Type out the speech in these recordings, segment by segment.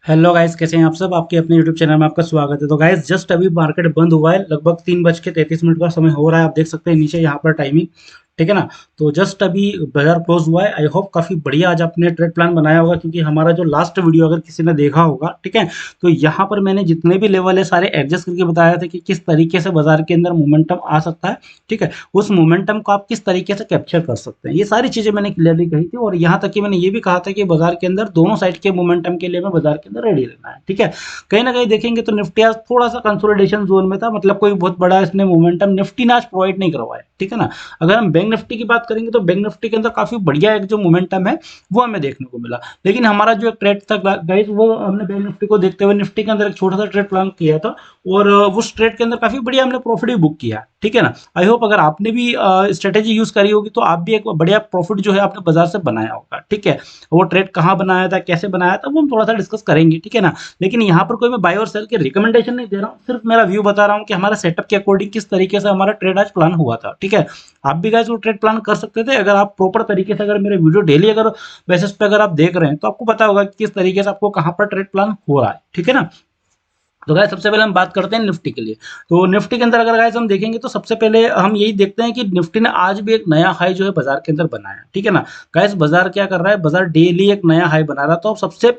Hello guys, कैसे हैं आप सब। आपके अपने यूट्यूब चैनल में आपका स्वागत है। तो गाइस जस्ट अभी मार्केट बंद हुआ है, लगभग 3:33 का समय हो रहा है। आप देख सकते हैं नीचे यहाँ पर टाइमिंग, ठीक है ना। तो जस्ट अभी बाजार क्लोज हुआ है। आई होप काफी बढ़िया आज आपने ट्रेड प्लान बनाया होगा, क्योंकि हमारा जो लास्ट वीडियो अगर किसी ने देखा होगा, ठीक है, तो यहाँ पर मैंने जितने भी लेवल है सारे एडजस्ट करके बताया था कि किस तरीके से बाजार के अंदर मोमेंटम आ सकता है, ठीक है। उस मोमेंटम को आप किस तरीके से कैप्चर कर सकते हैं, ये सारी चीजें मैंने क्लियरली कही थी। और यहाँ तक कि मैंने ये भी कहा था कि बाजार के अंदर दोनों साइड के मोमेंटम के लिए मैं बाजार के अंदर रेडी रहना है, ठीक है। कहीं ना कहीं देखेंगे तो निफ्टी आज थोड़ा सा कंसोलिडेशन जोन में था, मतलब कोई बहुत बड़ा इसने मोमेंटम निफ्टी ने आज प्रोवाइड नहीं करवाया, ठीक है ना। अगर हम बैंक निफ्टी की बात करेंगे तो बैंक निफ्टी के अंदर काफी बढ़िया एक जो मोमेंटम है वो हमें देखने को मिला। लेकिन हमारा जो एक ट्रेड था गाइस, वो हमने बैंक निफ्टी को देखते हुए निफ्टी के अंदर एक छोटा सा ट्रेड प्लान किया था, और उस ट्रेड के अंदर काफी बढ़िया हमने प्रॉफिट भी बुक किया, ठीक है ना। आई होप अगर आपने भी स्ट्रेटेजी यूज करी होगी तो आप भी एक बढ़िया प्रॉफिट जो है आपने बाजार से बनाया होगा, ठीक है। वो ट्रेड कहाँ बनाया था, कैसे बनाया था, वो हम थोड़ा सा डिस्कस करेंगे, ठीक है ना। लेकिन यहाँ पर कोई मैं बाय और सेल की रिकमेंडेशन नहीं दे रहा हूँ, सिर्फ मेरा व्यू बता रहा हूँ कि हमारा सेटअप के अकॉर्डिंग किस तरीके से हमारा ट्रेड आज प्लान हुआ था, ठीक है। आप भी गाइस वो ट्रेड प्लान कर सकते थे अगर आप प्रॉपर तरीके से, अगर मेरे वीडियो डेली अगर बेसिस पे अगर आप देख रहे हैं तो आपको पता होगा कि किस तरीके से आपको कहाँ पर ट्रेड प्लान हो रहा है, ठीक है ना। तो गाइस सबसे पहले हम बात करते हैं निफ्टी के लिए। तो निफ्टी के अंदर अगर गाइस हम देखेंगे तो सबसे पहले हम यही देखते हैं कि निफ्टी ने आज भी एक नया हाई जो है बाजार के अंदर बनाया, ठीक है ना। गाइस बाजार क्या कर रहा है, बाजार डेली एक नया हाई बना रहा है। तो अब सबसे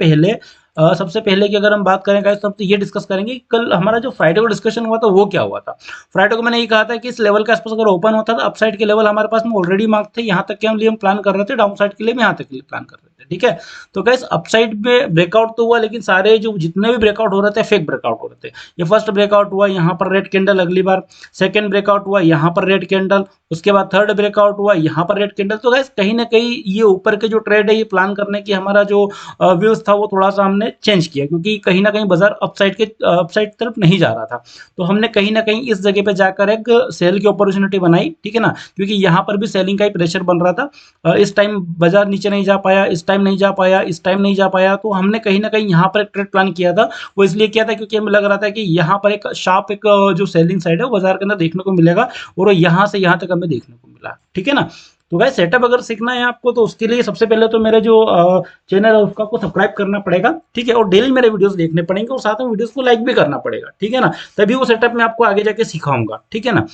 पहले की अगर हम बात करें गाइस, तब तो ये डिस्कस करेंगे कि कल हमारा जो फ्राइडे को डिस्कशन हुआ था वो क्या हुआ था। फ्राइडे को मैंने ये कहा था कि इस लेवल के आसपास अगर ओपन होता था, अपसाइड के लेवल हमारे पास में ऑलरेडी मार्क थे, यहाँ तक के हम लिए हम प्लान कर रहे थे, डाउन साइड के लिए भी यहाँ तक के लिए प्लान कर रहे थे, ठीक है। तो गाइस अपसाइड में ब्रेकआउट तो हुआ, लेकिन सारे जो जितने भी ब्रेकआउट हो रहे थे फेक ब्रेकआउट हो रहे थे। ये फर्स्ट ब्रेकआउट हुआ, यहाँ पर रेड कैंडल, अगली बार सेकंड ब्रेकआउट हुआ, यहाँ पर रेड कैंडल, उसके बाद थर्ड ब्रेकआउट हुआ, यहाँ पर रेड कैंडल। तो गाइस कहीं ना कहीं ये ऊपर के जो ट्रेड है ये प्लान करने की हमारा जो व्यूज था वो थोड़ा सा हमने चेंज किया, क्योंकि कहीं ना कहीं बाजार अपसाइड तरफ नहीं जा रहा था। तो हमने कहीं ना कहीं इस जगह पे जाकर एक सेल की अपॉर्चुनिटी बनाई, ठीक है ना, क्योंकि यहाँ पर भी सेलिंग का ही प्रेशर बन रहा था। इस टाइम बाजार नीचे नहीं जा पाया, इस टाइम नहीं जा पाया, इस टाइम नहीं जा पाया, तो हमने कहीं ना कहीं यहाँ पर एक ट्रेड प्लान किया था। वो इसलिए किया था क्योंकि हमें लग रहा था कि यहाँ पर एक शार्प एक जो सेलिंग साइड है वो बाजार के अंदर देखने को मिलेगा, और यहाँ से यहाँ तक हमें देखने को मिला, ठीक है ना। तो गाइस सेटअप अगर सीखना है आपको तो उसके लिए सबसे पहले तो मेरे जो चैनल है उसका आपको सब्सक्राइब करना पड़ेगा, ठीक है, और डेली मेरे वीडियोस देखने पड़ेंगे, और साथ में वीडियोस को लाइक भी करना पड़ेगा, ठीक है ना। तभी वो सेटअप मैं आपको आगे जाके सिखाऊंगा, ठीक है ना।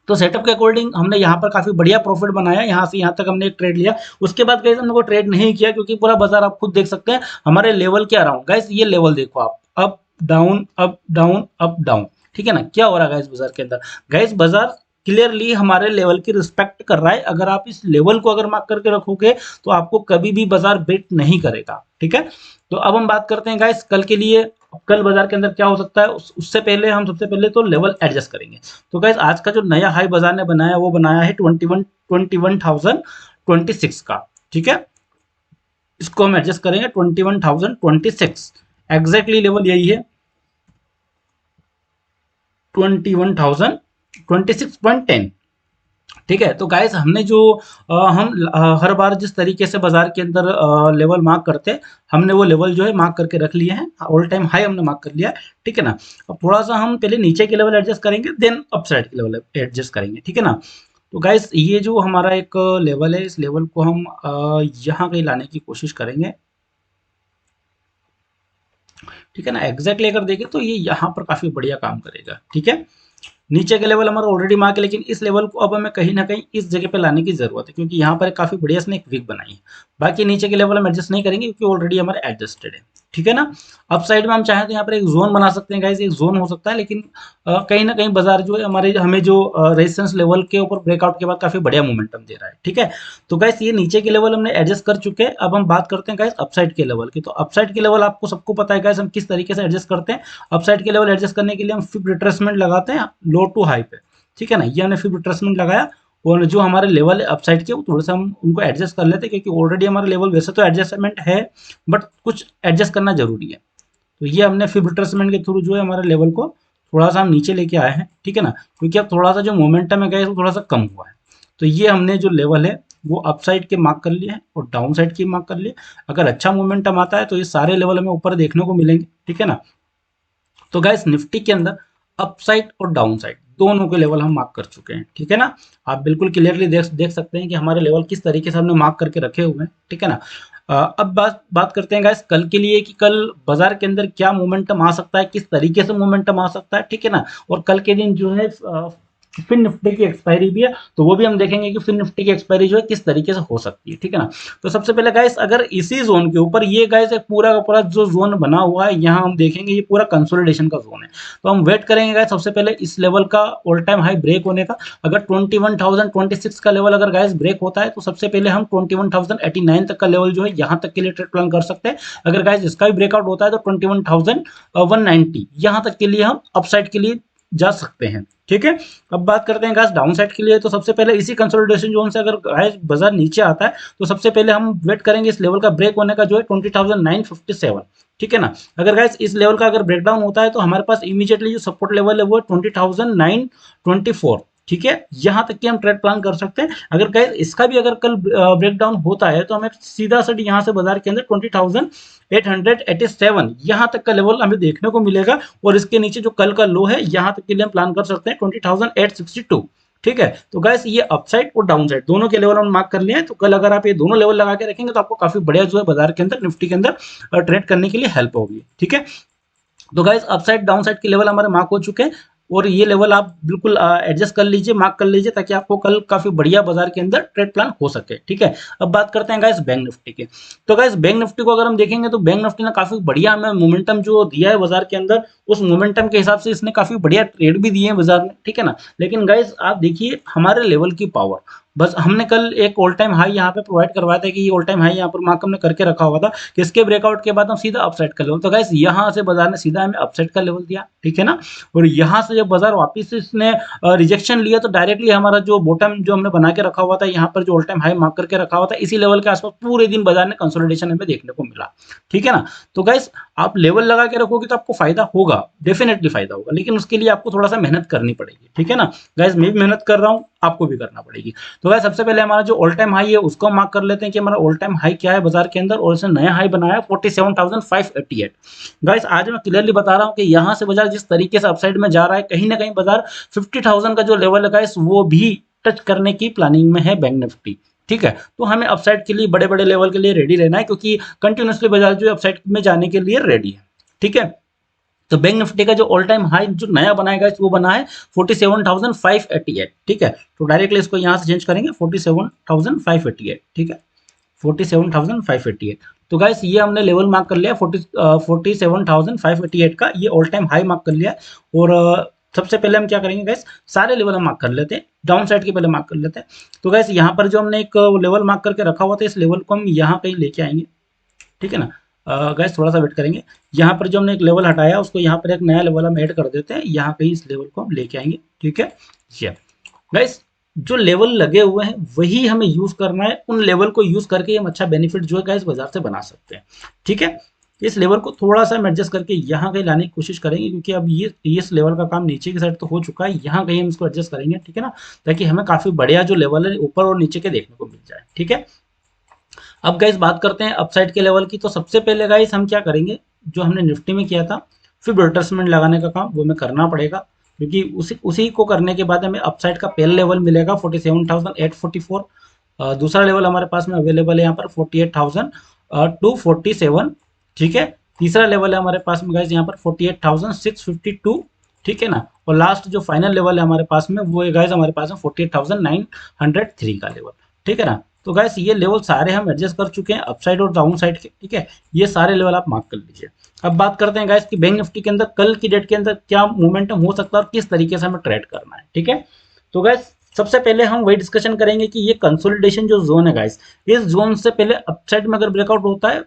तो सेटअप के अकॉर्डिंग हमने यहाँ पर काफी बढ़िया प्रॉफिट बनाया, यहाँ से यहाँ तक हमने एक ट्रेड लिया। उसके बाद गाइस हमने कोई ट्रेड नहीं किया, क्योंकि पूरा बाजार आप खुद देख सकते हैं हमारे लेवल के अराउंड। गाइस ये लेवल देखो आप, up down up down up down, ठीक है ना, क्या हो रहा है गाइस बाजार के अंदर। गाइस बाजार क्लियरली हमारे लेवल की रिस्पेक्ट कर रहा है। अगर आप इस लेवल को अगर मार्क करके रखोगे तो आपको कभी भी बाजार बेट नहीं करेगा, ठीक है। तो अब हम बात करते हैं गाइस कल के लिए, कल बाजार के अंदर क्या हो सकता है। उससे पहले हम सबसे पहले तो लेवल एडजस्ट करेंगे। तो गाइस आज का जो नया हाई बाजार ने बनाया वो बनाया है 21,026 का, ठीक है। इसको हम एडजस्ट करेंगे 21,026, एग्जैक्टली लेवल यही है 21,026.10, ठीक है। तो गाइस हमने जो हर बार जिस तरीके से बाजार के अंदर लेवल मार्क करते हैं, हमने वो लेवल जो है मार्क करके रख लिए हैं। ऑल टाइम हाई हमने मार्क कर लिया है, ठीक है ना। अब थोड़ा सा हम पहले नीचे के लेवल एडजस्ट करेंगे, देन अप साइड के लेवल एडजस्ट करेंगे, ठीक है ना। तो गाइस ये जो हमारा एक लेवल है, इस लेवल को हम यहाँ कहीं लाने की कोशिश करेंगे, ठीक है ना। एग्जैक्टली अगर देखें तो ये यहाँ पर काफी बढ़िया काम करेगा, ठीक है। नीचे के लेवल हमारा ऑलरेडी मार्क है, लेकिन इस लेवल को अब हमें कहीं ना कहीं इस जगह पे लाने की जरूरत है, क्योंकि यहाँ पर एक काफी बढ़िया इसने एक विक बनाई है। बाकी नीचे के लेवल हम एडजस्ट नहीं करेंगे क्योंकि ऑलरेडी हमारे एडजस्टेड है, ठीक है ना। अप साइड में हम चाहें तो यहाँ पर एक जोन बना सकते हैं गाइस, एक जोन हो सकता है, लेकिन कहीं ना कहीं बाजार जो है हमारे हमें जो रेजिस्टेंस लेवल के ऊपर ब्रेकआउट के बाद काफी बढ़िया मोमेंटम दे रहा है, ठीक है। तो गाइस ये नीचे के लेवल हमने एडजस्ट कर चुके हैं। अब हम बात करते हैं गाइस अपसाइड के लेवल की। तो अपसाइड के लेवल आपको सबको पता है गाइस हम किस तरीके से एडजस्ट करते हैं। अपसाइड के लेवल एडजस्ट करने के लिए हम फिब रिट्रेसमेंट लगाते हैं लो टू हाई पे, ठीक है ना। ये हमने फिर रिट्रेसमेंट लगाया, और जो हमारे लेवल है अपसाइड के वो थोड़ा सा हम उनको एडजस्ट कर लेते हैं, क्योंकि ऑलरेडी हमारा लेवल वैसे तो एडजस्टमेंट है, बट कुछ एडजस्ट करना जरूरी है। तो ये हमने फिर रिट्रेसमेंट के थ्रू जो है हमारे लेवल को थोड़ा सा हम नीचे लेके आए हैं, ठीक है ना, क्योंकि अब थोड़ा सा जो मोमेंटम है वो थोड़ा सा कम हुआ है। तो ये हमने जो लेवल है वो अपसाइड के मार्क कर लिए हैं और डाउन साइड के मार्क कर लिए। अगर अच्छा मोमेंटम आता है तो ये सारे लेवल हमें ऊपर देखने को मिलेंगे, ठीक है ना। तो गाइस निफ्टी के अंदर अपसाइड और डाउन साइड दोनों के लेवल हम मार्क कर चुके हैं, ठीक है ना। आप बिल्कुल क्लियरली देख देख सकते हैं कि हमारे लेवल किस तरीके से हमने मार्क करके रखे हुए हैं, ठीक है ना। अब बात बात करते हैं गाइस कल के लिए कि कल बाजार के अंदर क्या मोमेंटम आ सकता है, किस तरीके से मोमेंटम आ सकता है, ठीक है ना। और कल के दिन जो है फिन निफ्टी की एक्सपायरी भी है, तो वो भी हम देखेंगे कि फिन निफ्टी की एक्सपायरी जो है किस तरीके से हो सकती है, ठीक है ना। तो सबसे पहले गाइस अगर इसी जोन के ऊपर ये गाइस एक पूरा का पूरा जो जोन बना हुआ है, यहाँ हम देखेंगे ये पूरा कंसोलिडेशन का जोन है। तो हम वेट करेंगे गाइस सबसे पहले इस लेवल का ऑल टाइम हाई ब्रेक होने का। अगर 21,026 का लेवल अगर गाइस ब्रेक होता है तो सबसे पहले हम 21,089 तक का लेवल जो है यहाँ तक के लिए ट्रेड प्लान कर सकते हैं। अगर गाइस इसका भी ब्रेकआउट होता है तो 21,190 यहाँ तक के लिए हम अपसाइड के लिए जा सकते हैं, ठीक है। अब बात करते हैं गाइस डाउन साइड के लिए। तो सबसे पहले इसी कंसोलिडेशन जोन से अगर गाइस बाजार नीचे आता है तो सबसे पहले हम वेट करेंगे इस लेवल का ब्रेक होने का जो है 20,957, ठीक है ना। अगर गाइस इस लेवल का अगर ब्रेकडाउन होता है तो हमारे पास इमीडिएटली जो सपोर्ट लेवल है वो 20,924, ठीक है। यहाँ तक कि हम ट्रेड प्लान कर सकते हैं। अगर गाइस इसका भी अगर कल ब्रेकडाउन होता है तो हमें सीधा सट यहाँ से बाजार के अंदर 20,887 यहाँ तक का लेवल हमें देखने को मिलेगा। और इसके नीचे जो कल का लो है यहाँ तक के लिए हम प्लान कर सकते हैं 20,862, ठीक है। तो गाइस ये अपसाइड और डाउन साइड दोनों के लेवल हम मार्क कर लिए हैं। तो कल अगर आप ये दोनों लेवल लगा के रखेंगे तो आपको काफी बढ़िया जो है बाजार के अंदर निफ्टी के अंदर ट्रेड करने के लिए हेल्प होगी, ठीक है। तो गाइस अपसाइड डाउन साइड के लेवल हमारे मार्क हो चुके हैं और ये लेवल आप बिल्कुल एडजस्ट कर लीजिए, मार्क कर लीजिए, ताकि आपको कल काफी बढ़िया बाजार के अंदर ट्रेड प्लान हो सके, ठीक है। अब बात करते हैं गाइस बैंक निफ्टी के। तो गाइस बैंक निफ्टी को अगर हम देखेंगे तो बैंक निफ्टी ने काफी बढ़िया हमें मोमेंटम जो दिया है बाजार के अंदर, उस मोमेंटम के हिसाब से इसने काफी बढ़िया ट्रेड भी दिए हैं बाजार में, ठीक है ना। लेकिन गाइस आप देखिए हमारे लेवल की पावर, बस हमने कल एक ऑल टाइम हाई यहाँ पे प्रोवाइड करवाया था कि ये ऑल टाइम हाई यहाँ पर मार्क हमने करके रखा हुआ था कि इसके ब्रेकआउट के बाद हम सीधा अपसाइड का लेवल। तो गाइस यहाँ से बाजार ने सीधा हमें अपसाइड का लेवल दिया, ठीक है ना। और यहाँ से जब बाजार वापिस इसने रिजेक्शन लिया तो डायरेक्टली हमारा जो बॉटम जो हमने बना के रखा हुआ था यहाँ पर जो ऑल टाइम हाई मार्क करके रखा हुआ था इसी लेवल के आसपास पूरे दिन बाजार ने कंसोलिडेशन हमें देखने को मिला, ठीक है ना। तो गाइस आप लेवल लगा के रखोगे तो आपको फायदा होगा, डेफिनेटली फायदा होगा, लेकिन उसके लिए आपको थोड़ा सा मेहनत करनी पड़ेगी, ठीक है ना। गाइस मैं भी मेहनत कर रहा हूँ, आपको भी करना पड़ेगी। तो गाइस सबसे पहले हमारा जो ऑल टाइम हाई है उसको हम मार्क कर लेते हैं कि हमारा ऑल टाइम हाई क्या है बाजार के अंदर, और इसने नया हाई बनाया 47,588। गाइस आज मैं क्लियरली बता रहा हूँ कि यहाँ से बाजार जिस तरीके से अपसाइड में जा रहा है कहीं ना कहीं बाजार 50,000 का जो लेवल है गाइस वो भी टच करने की प्लानिंग में है बैंक निफ्टी, ठीक है। तो हमें अपसाइड के लिए बड़े बड़े लेवल के लिए रेडी रहना है क्योंकि कंटिन्यूसली बाजार जो अपसाइड में जाने के लिए रेडी है, ठीक है। तो बैंक निफ्टी का जो ऑल टाइम हाई जो नया बनाएगा वो बना है 47,588, ठीक है। तो डायरेक्टली इसको यहाँ से चेंज करेंगे 47,588, ठीक है, 47,588। तो गाइस ये हमने लेवल मार्क कर लिया 47,588 का, ये ऑल टाइम हाई मार्क कर लिया। और सबसे पहले हम क्या करेंगे गाइस, सारे लेवल हम मार्क कर लेते हैं, डाउन साइड के पहले मार्क कर लेते हैं। तो गाइस यहाँ पर जो हमने एक लेवल मार्क करके रखा हुआ था इस लेवल को हम यहाँ कहीं लेके आएंगे, ठीक है ना। गाइस थोड़ा सा वेट करेंगे, यहाँ पर जो हमने एक लेवल हटाया उसको यहाँ पर एक नया लेवल हम ऐड कर देते हैं, यहाँ कहीं इस लेवल को हम लेके आएंगे, ठीक है। ये गाइस जो लेवल लगे हुए हैं वही हमें यूज करना है, उन लेवल को यूज करके हम अच्छा बेनिफिट जो है गाइस बाजार से बना सकते हैं, ठीक है। इस लेवल को थोड़ा सा हम एडजस्ट करके यहाँ कहीं लाने की कोशिश करेंगे क्योंकि अब ये इस लेवल का काम नीचे की साइड तो हो चुका है, यहाँ कहीं हम इसको एडजस्ट करेंगे, ठीक है ना, ताकि हमें काफी बढ़िया जो लेवल है ऊपर और नीचे के देखने को मिल जाए, ठीक है। अब गाइस बात करते हैं अपसाइड के लेवल की। तो सबसे पहले गाइस हम क्या करेंगे, जो हमने निफ्टी में किया था फिर रिट्रेसमेंट लगाने का काम वो हमें करना पड़ेगा क्योंकि उसी को करने के बाद हमें अपसाइड का पहला लेवल मिलेगा 47,844। दूसरा लेवल हमारे पास में अवेलेबल है यहाँ पर 48,247, ठीक है। तीसरा लेवल है हमारे पास में गाइस यहाँ पर 48,652, ठीक है ना। और लास्ट जो फाइनल लेवल है हमारे पास में वो है गाइस हमारे पास में 48,903 का लेवल, ठीक है ना। तो गाइस ये लेवल सारे हम एडजस्ट कर चुके हैं अपसाइड और डाउन साइड के, ठीक है। ये सारे लेवल आप मार्क कर लीजिए। अब बात करते हैं गाइस कि बैंक निफ्टी के अंदर कल की डेट के अंदर क्या मोमेंटम हो सकता है और किस तरीके से हमें ट्रेड करना है, ठीक है। तो गाइस सबसे पहले हम वही डिस्कशन करेंगे कि ये कंसोलिडेशन जो जोन है गाइस, इस जोन से पहले अपसाइड में अगर ब्रेकआउट होता है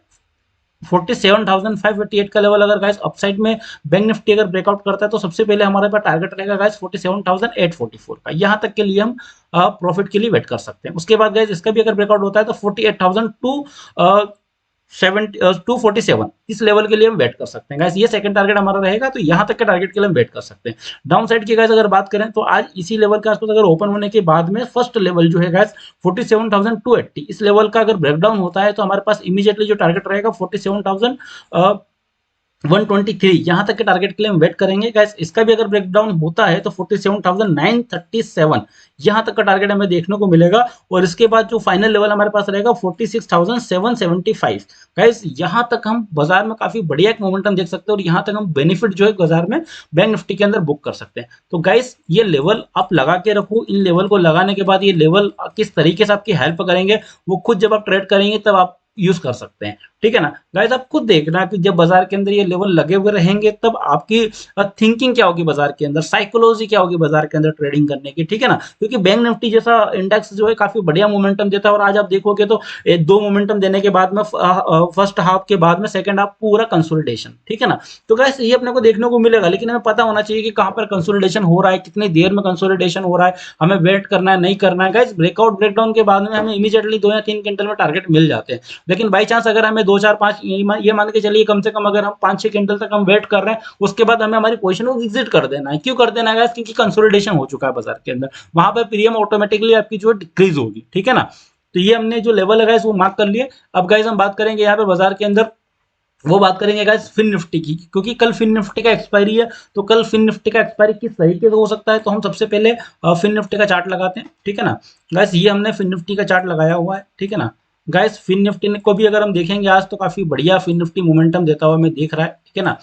47,588 का लेवल अगर गाइस अपसाइड में बैंक निफ्टी अगर ब्रेकआउट करता है तो सबसे पहले हमारे पास टारगेट रहेगा गाइस 47,844 का, यहाँ तक के लिए हम प्रॉफिट के लिए वेट कर सकते हैं। उसके बाद गाइस इसका भी अगर ब्रेकआउट होता है तो 48,247 इस लेवल के लिए हम वेट कर सकते हैं गाइस, ये सेकंड टारगेट हमारा रहेगा। तो यहाँ तक के टारगेट के लिए हम वेट कर सकते हैं। डाउन साइड की गाइस अगर बात करें तो आज इसी लेवल के आसपास अगर ओपन होने के बाद में फर्स्ट लेवल जो है गाइस 47,280 इस लेवल का अगर ब्रेकडाउन होता है तो हमारे पास इमीडिएटली जो टारगेट रहेगा 47,000 123 यहाँ तक के टारगेट के लिए हम वेट करेंगे गाइस। इसका भी अगर ब्रेकडाउन होता है तो 47,937 यहाँ तक का टारगेट हमें देखने को मिलेगा। और इसके बाद जो फाइनल लेवल हमारे पास रहेगा 46,775 गाइस। यहाँ तक हम बाजार में काफी बढ़िया एक मोमेंटम देख सकते हैं और यहाँ तक हम बेनिफिट जो है बाजार में बैंक निफ्टी के अंदर बुक कर सकते हैं। तो गाइस ये लेवल आप लगा के रखो। इन लेवल को लगाने के बाद ये लेवल किस तरीके से आपकी हेल्प करेंगे वो खुद जब आप ट्रेड करेंगे तब आप यूज कर सकते हैं, ठीक है ना गाइस। आप खुद देखना कि जब बाजार के अंदर ये लेवल लगे हुए रहेंगे तब आपकी थिंकिंग क्या होगी बाजार के अंदर, साइकोलॉजी क्या होगी बाजार के अंदर ट्रेडिंग करने की, ठीक है ना। क्योंकि बैंक निफ्टी जैसा इंडेक्स जो है काफी बढ़िया मोमेंटम देता है और आज आप देखोगे तो दो मोमेंटम देने के बाद में फर्स्ट हाफ के बाद में सेकंड हाफ पूरा कंसोलिडेशन, ठीक है ना। तो गाइस ये अपने को देखने को मिलेगा, लेकिन हमें पता होना चाहिए कि कहां पर कंसोलिडेशन हो रहा है, कितनी देर में कंसोलिडेशन हो रहा है, हमें वेट करना है नहीं करना है। गाइस ब्रेकआउट ब्रेकडाउन के बाद में हमें इमीडिएटली 2 या 3 क्विंटल में टारगेट मिल जाते हैं। लेकिन बाई चांस अगर हमें 2 4 5 ये मान के चलिए कम से कम अगर हम 5 6 क्विंटल तक हम वेट कर रहे हैं, उसके बाद हमें हमारी पोजीशन को एग्जिट कर देना है। क्यों कर देना है? क्योंकि कंसोलिडेशन हो चुका है बाजार के अंदर, वहां पर प्रीमियम ऑटोमेटिकली आपकी जो डिक्रीज होगी, ठीक है ना। तो ये हमने जो लेवल है गाइस वो मार्क कर लिए। अब गाइस हम बात करेंगे यहाँ पे बाजार के अंदर, वो बात करेंगे गाइस फिन निफ्टी की, क्योंकि कल फिन निफ्टी का एक्सपायरी है। तो कल फिन निफ्टी का एक्सपायरी किस तरीके से हो सकता है, तो हम सबसे पहले फिन निफ्टी का चार्ट लगाते हैं, ठीक है ना। गाइस ये हमने फिन निफ्टी का चार्ट लगाया हुआ है, ठीक है ना। गाइस फिन निफ्टी को भी अगर हम देखेंगे आज तो काफी बढ़िया फिन निफ्टी मोमेंटम देता हुआ हमें दिख रहा है, ठीक है ना।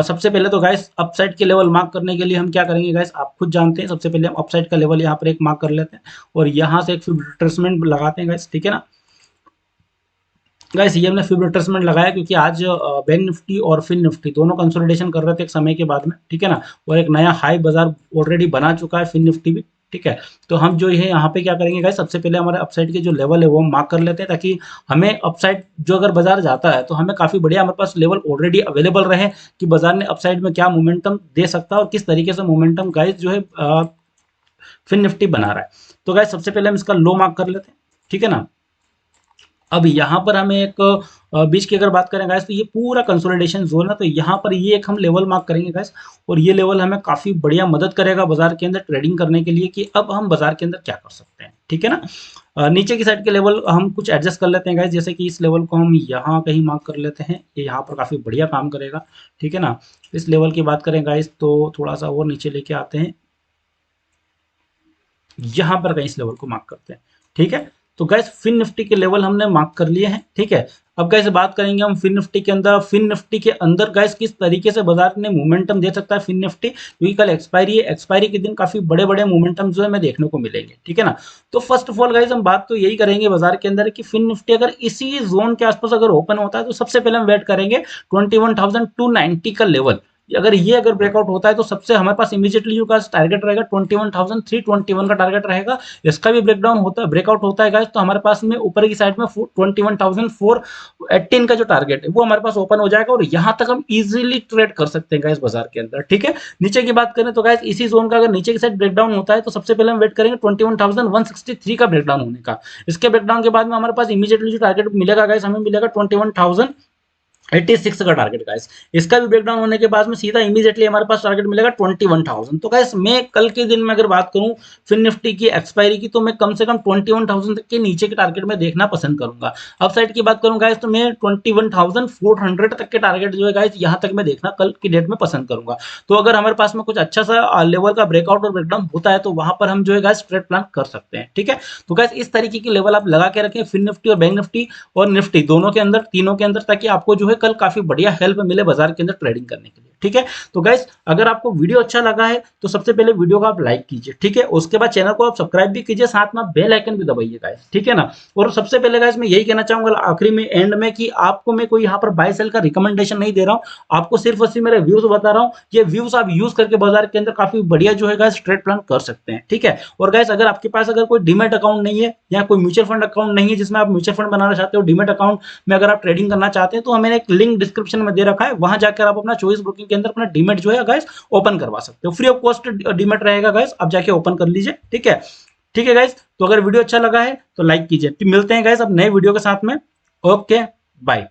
सबसे पहले तो गाइस अपसाइड के लेवल मार्क करने के लिए हम क्या करेंगे गाइस, आप खुद जानते हैं। सबसे पहले हम अपसाइड का लेवल यहाँ पर एक मार्क कर लेते हैं और यहाँ से एक रिट्रेसमेंट लगाते हैं गाइस, ठीक है ना। गाइस ये हमने फिब रिट्रेसमेंट लगाया क्योंकि आज बैंक निफ्टी और फिन निफ्टी दोनों कंसोलिडेशन कर रहे थे एक समय के बाद में, ठीक है ना। और एक नया हाई बाजार ऑलरेडी बना चुका है फिन निफ्टी भी, ठीक है। तो हम जो है यहाँ पे क्या करेंगे गाइस, सबसे पहले हमारे अपसाइड के जो लेवल है वो हम मार्क कर लेते हैं, ताकि हमें अपसाइड जो अगर बाजार जाता है तो हमें काफी बढ़िया हमारे पास लेवल ऑलरेडी अवेलेबल रहे कि बाजार ने अपसाइड में क्या मोमेंटम दे सकता है और किस तरीके से मोमेंटम गाइस जो है फिन निफ्टी बना रहा है। तो गाइस सबसे पहले हम इसका लो मार्क कर लेते हैं, ठीक है ना। अब यहाँ पर हमें एक बीच की अगर बात करें गाइस तो ये पूरा कंसोलिडेशन जोन है। तो यहाँ पर ये एक हम लेवल मार्क करेंगे गाइस और ये लेवल हमें काफी बढ़िया मदद करेगा बाजार के अंदर ट्रेडिंग करने के लिए कि अब हम बाजार के अंदर क्या कर सकते हैं, ठीक है ना। नीचे की साइड के लेवल हम कुछ एडजस्ट कर लेते हैं गाइस, जैसे कि इस लेवल को हम यहाँ कहीं मार्क कर लेते हैं, ये यहाँ पर काफी बढ़िया काम करेगा, ठीक है ना। इस लेवल की बात करें गाइस तो थोड़ा सा और नीचे लेके आते हैं, यहाँ पर कहीं इस लेवल को मार्क करते हैं, ठीक है। तो गैस फिन निफ्टी के लेवल हमने मार्क कर लिए हैं, ठीक है। अब गैस बात करेंगे हम फिन निफ्टी के अंदर। फिन निफ्टी के अंदर गैस किस तरीके से बाजार ने मोमेंटम दे सकता है फिन निफ्टी, क्योंकि कल एक्सपायरी है, एक्सपायरी के दिन काफी बड़े बड़े मोमेंटम जो है हमें देखने को मिलेंगे, ठीक है ना। तो फर्स्ट ऑफ ऑल गाइस हम बात तो यही करेंगे बाजार के अंदर कि फिन निफ्टी अगर इसी जोन के आसपास अगर ओपन होता है तो सबसे पहले हम वेट करेंगे 21,290 का लेवल। अगर ब्रेकआउट होता है तो सबसे हमारे पास इमीडिएटली जो टारगेट रहेगा 21,321 का टारगेट रहेगा। इसका भी ब्रेकआउट होता है गाइस तो हमारे पास में ऊपर की साइड में 21,418 का जो टारगेट है वो हमारे पास ओपन हो जाएगा और यहाँ तक हम इजीली ट्रेड कर सकते हैं गाइस बाजार के अंदर, ठीक है। नीचे की बात करें तो गाइस इसी जोन का अगर नीचे की साइड ब्रेकडाउन होता है तो सबसे पहले हम वेट करेंगे 21,163 का ब्रेकडाउन होने का। इसके ब्रेकडाउन के बाद में हमारे पास इमीडिएटली जो टारगेट मिलेगा गाइस, हमें मिलेगा 21,086 का टारगेट गाइस। इसका भी ब्रेकडाउन होने के बाद में सीधा इमीडिएटली हमारे पास टारगेट मिलेगा 21,000। तो गाइस मैं कल के दिन में अगर बात करूं फिन निफ्टी की एक्सपायरी की तो मैं कम से कम 21,000 तक के नीचे के टारगेट में देखना पसंद करूंगा। अपसाइड की बात करूं गाइस तो मैं 21,400 तक के टारगेट जो है गाइस यहां तक मैं देखना कल की डेट में पसंद करूंगा। तो अगर हमारे पास में कुछ अच्छा सा लेवल का ब्रेकआउट और ब्रेकडाउन होता है तो वहां पर हम जो है गाइस ट्रेड प्लान कर सकते हैं, ठीक है। तो गाइस इस तरीके की लेवल आप लगा के रखें फिन निफ्टी और बैंक निफ्टी और निफ्टी दोनों के अंदर, तीनों के अंदर, ताकि आपको जो है कल काफी बढ़िया हेल्प मिले बाजार के अंदर ट्रेडिंग करने के लिए, ठीक है। तो गाइस अगर आपको वीडियो अच्छा लगा है तो सबसे पहले वीडियो को आप लाइक कीजिए, ठीक है। उसके बाद चैनल को आप सब्सक्राइब भी कीजिए, साथ में बेल आइकन भी दबाइए गाइस, ठीक है ना। और सबसे पहले गाइस मैं यही कहना चाहूंगा आखिरी में एंड में कि आपको मैं कोई यहाँ पर बाय सेल का रिकमेंडेशन नहीं दे रहा हूँ, आपको सिर्फ और सिर्फ मेरे व्यूज बता रहा हूँ। ये व्यूज आप यूज करके बाजार के अंदर काफी बढ़िया जो है गाइस ट्रेड प्लान कर सकते हैं, ठीक है। और गाइस अगर आपके पास अगर कोई डीमेट अकाउंट नहीं है या कोई म्यूचुअल फंड अकाउंट नहीं है जिसमें आप म्यूचुअल फंड बनाना चाहते हो, डीमेट अकाउंट में अगर आप ट्रेडिंग करना चाहते हैं तो मैंने एक लिंक डिस्क्रिप्शन में दे रखा है, वहां जाकर आप अपना चॉइस ब्रोकिंग के अंदर अपना डीमेट जो है गाइस ओपन करवा सकते हो। फ्री ऑफ कॉस्ट डीमेट रहेगा गाइस, आप जाके ओपन कर लीजिए, ठीक है। ठीक है गाइस, तो अगर वीडियो अच्छा लगा है तो लाइक कीजिए। मिलते हैं गाइस अब नए वीडियो के साथ में। Okay bye.